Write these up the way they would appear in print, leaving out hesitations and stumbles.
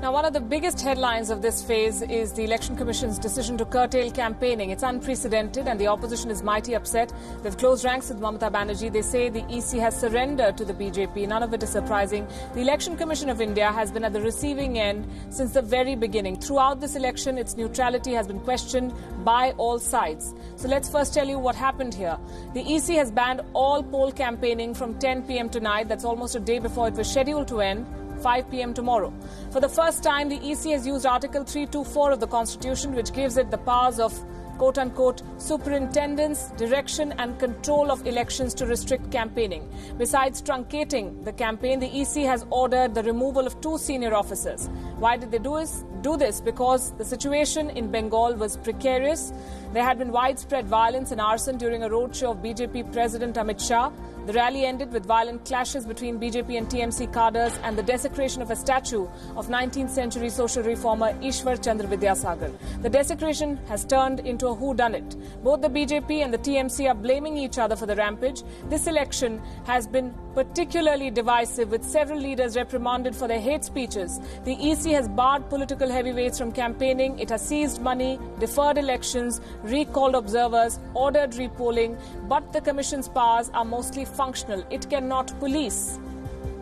Now, one of the biggest headlines of this phase is the Election Commission's decision to curtail campaigning. It's unprecedented and the opposition is mighty upset. They've closed ranks with Mamata Banerjee. They say the EC has surrendered to the BJP. None of it is surprising. The Election Commission of India has been at the receiving end since the very beginning. Throughout this election, its neutrality has been questioned by all sides. So let's first tell you what happened here. The EC has banned all poll campaigning from 10 p.m. tonight. That's almost a day before it was scheduled to end. 5 p.m. tomorrow. For the first time, the EC has used Article 324 of the Constitution, which gives it the powers of quote-unquote superintendence, direction and control of elections to restrict campaigning. Besides truncating the campaign, the EC has ordered the removal of 2 senior officers. Why did they do this? Because the situation in Bengal was precarious. There had been widespread violence and arson during a roadshow of BJP President Amit Shah. The rally ended with violent clashes between BJP and TMC cadres and the desecration of a statue of 19th century social reformer Ishwar Chandra Vidyasagar. The desecration has turned into a whodunit. Both the BJP and the TMC are blaming each other for the rampage. This election has been particularly divisive, with several leaders reprimanded for their hate speeches. The EC has barred political heavyweights from campaigning. It has seized money, deferred elections, recalled observers, ordered repolling. But the Commission's powers are mostly functional. It cannot police.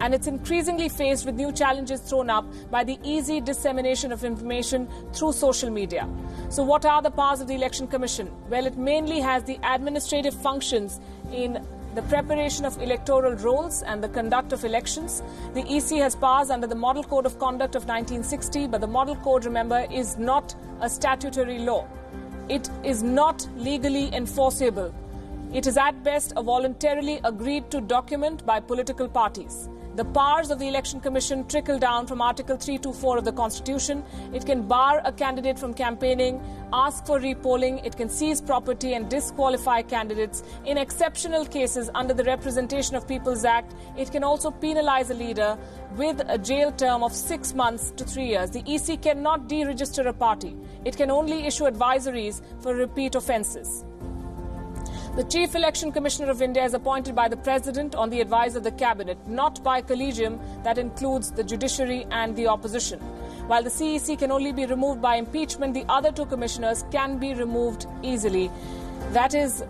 And it's increasingly faced with new challenges thrown up by the easy dissemination of information through social media. So what are the powers of the Election Commission? Well, it mainly has the administrative functions in the preparation of electoral rolls and the conduct of elections. The EC has powers under the Model Code of Conduct of 1960, but the Model Code, remember, is not a statutory law. It is not legally enforceable. It is at best a voluntarily agreed to document by political parties. The powers of the Election Commission trickle down from Article 324 of the Constitution. It can bar a candidate from campaigning, ask for repolling, it can seize property and disqualify candidates. In exceptional cases under the Representation of People's Act, it can also penalize a leader with a jail term of 6 months to 3 years. The EC cannot deregister a party. It can only issue advisories for repeat offences. The Chief Election Commissioner of India is appointed by the President on the advice of the Cabinet, not by collegium that includes the judiciary and the opposition. While the CEC can only be removed by impeachment, the other 2 commissioners can be removed easily. That is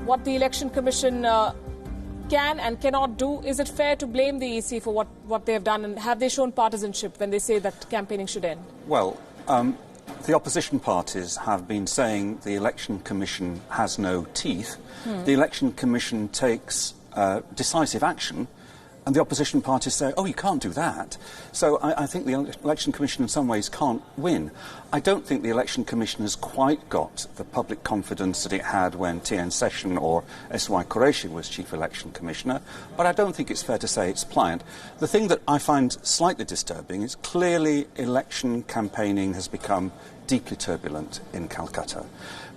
what the Election Commission can and cannot do. Is it fair to blame the EC for what they have done, and have they shown partisanship when they say that campaigning should end? Well, the opposition parties have been saying the Election Commission has no teeth. The Election Commission takes decisive action, and the opposition parties say, oh, you can't do that. So I think the Election Commission in some ways can't win. I don't think the Election Commission has quite got the public confidence that it had when T.N. Session or S.Y. Qureshi was Chief Election Commissioner, but I don't think it's fair to say it's pliant. The thing that I find slightly disturbing is clearly election campaigning has become deeply turbulent in Calcutta.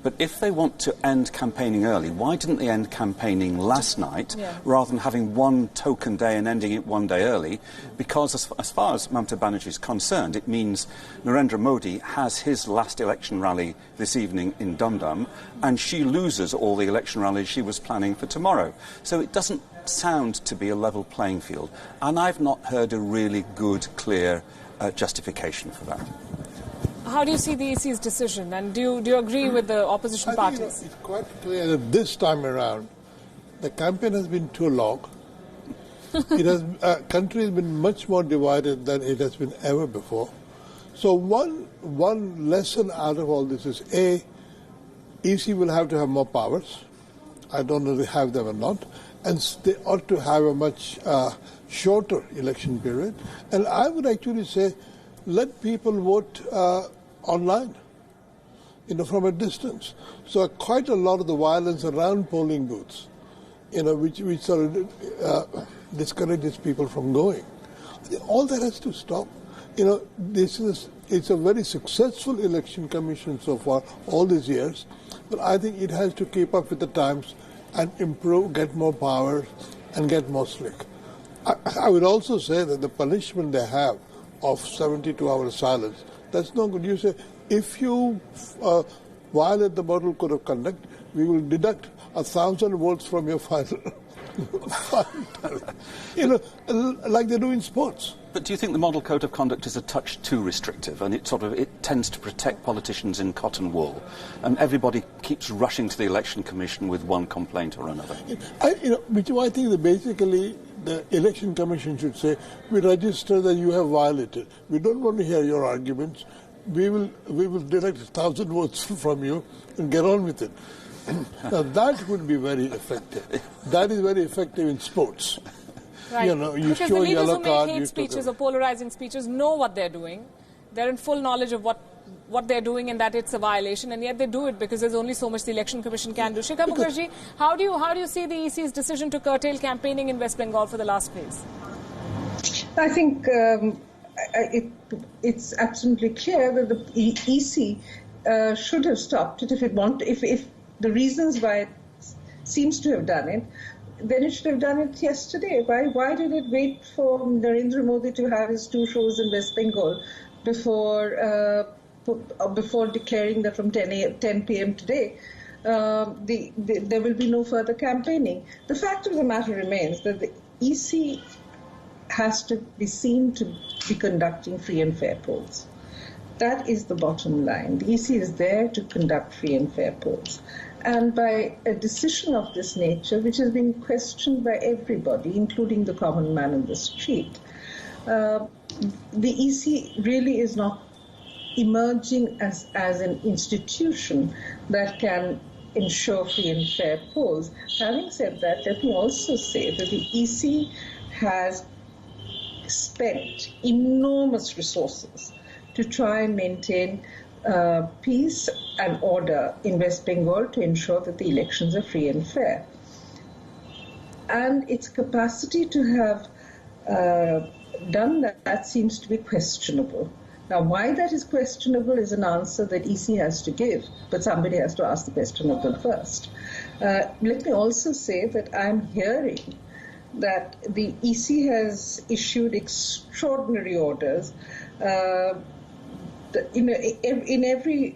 But if they want to end campaigning early, why didn't they end campaigning last night rather than having one token day and ending it one day early? Because as far as Mamata Banerjee is concerned, it means Narendra Modi has his last election rally this evening in Dum Dum, and she loses all the election rallies she was planning for tomorrow. So it doesn't sound to be a level playing field. And I've not heard a really good, clear justification for that. How do you see the EC's decision, and do you agree with the opposition parties? I think, it's quite clear that this time around, the campaign has been too long. It has, country has been much more divided than it has been ever before. So one lesson out of all this is, A, EC will have to have more powers. I don't know if they have them or not. And they ought to have a much shorter election period. And I would actually say, let people vote online, from a distance. So quite a lot of the violence around polling booths, which sort of discourages people from going. All that has to stop. It's a very successful election commission so far, all these years, but I think it has to keep up with the times and improve, get more power, and get more slick. I would also say that the punishment they have of 72-hour silence, that's no good. You say, if you violate the Model Code of Conduct, we will deduct 1,000 votes from your final. You know, like they do in sports. But do you think the model code of conduct is a touch too restrictive, and it tends to protect politicians in cotton wool, and everybody keeps rushing to the Election Commission with one complaint or another? Which I think that basically the Election Commission should say, we register that you have violated. We don't want to hear your arguments. We will direct 1,000 votes from you and get on with it. Now that would be very effective. That is very effective in sports. Right. You know, you because show the a leaders yellow who card. make hate speeches or polarizing speeches know what they're doing. They're in full knowledge of what they're doing and that it's a violation, and yet they do it because there's only so much the Election Commission can do. Shikhar Mukherjee, how do you see the EC's decision to curtail campaigning in West Bengal for the last phase? I think it's absolutely clear that the EC should have stopped it if the reasons why it seems to have done it, then it should have done it yesterday. Why did it wait for Narendra Modi to have his 2 shows in West Bengal before declaring that from 10 p.m. today there will be no further campaigning? The fact of the matter remains that the EC has to be seen to be conducting free and fair polls. That is the bottom line. The EC is there to conduct free and fair polls. And by a decision of this nature, which has been questioned by everybody, including the common man in the street, the EC really is not emerging as an institution that can ensure free and fair polls. Having said that, let me also say that the EC has spent enormous resources to try and maintain peace and order in West Bengal to ensure that the elections are free and fair. And its capacity to have done that seems to be questionable. Now, why that is questionable is an answer that EC has to give, but somebody has to ask the question of them first. Let me also say that I'm hearing that the EC has issued extraordinary orders. In every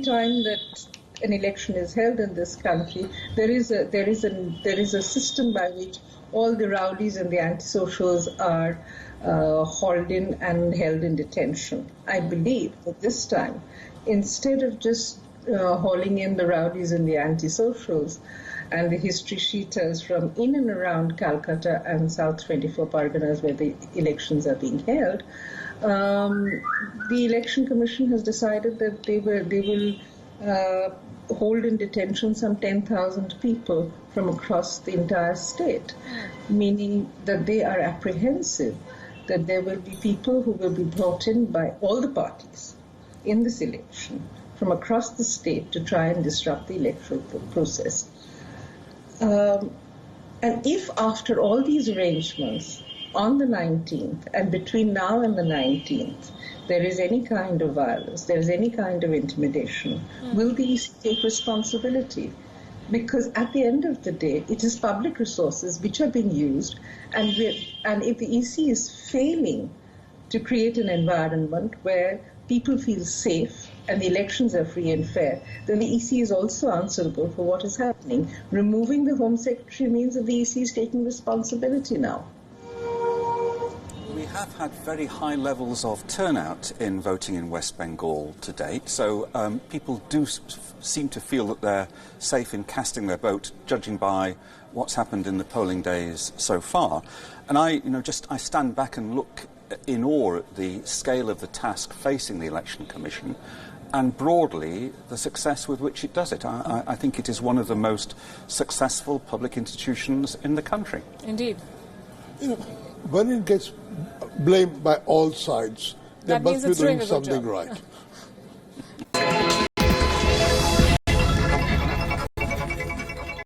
time that an election is held in this country, there is a system by which all the rowdies and the antisocials are hauled in and held in detention. I believe that this time, instead of just hauling in the rowdies and the antisocials and the history she tells from in and around Calcutta and South 24 Parganas where the elections are being held, the Election Commission has decided that they will hold in detention some 10,000 people from across the entire state, meaning that they are apprehensive that there will be people who will be brought in by all the parties in this election from across the state to try and disrupt the electoral process. And if after all these arrangements on the 19th and between now and the 19th, there is any kind of violence, there is any kind of intimidation, will the EC take responsibility? Because at the end of the day, it is public resources which are being used, and if the EC is failing to create an environment where people feel safe and the elections are free and fair, then the EC is also answerable for what is happening. Removing the Home Secretary means that the EC is taking responsibility now. We have had very high levels of turnout in voting in West Bengal to date, so people do seem to feel that they're safe in casting their vote, judging by what's happened in the polling days so far. And I stand back and look in awe at the scale of the task facing the Election Commission, and broadly the success with which it does it. I think it is one of the most successful public institutions in the country. Indeed. When it gets blamed by all sides, they must be doing something right.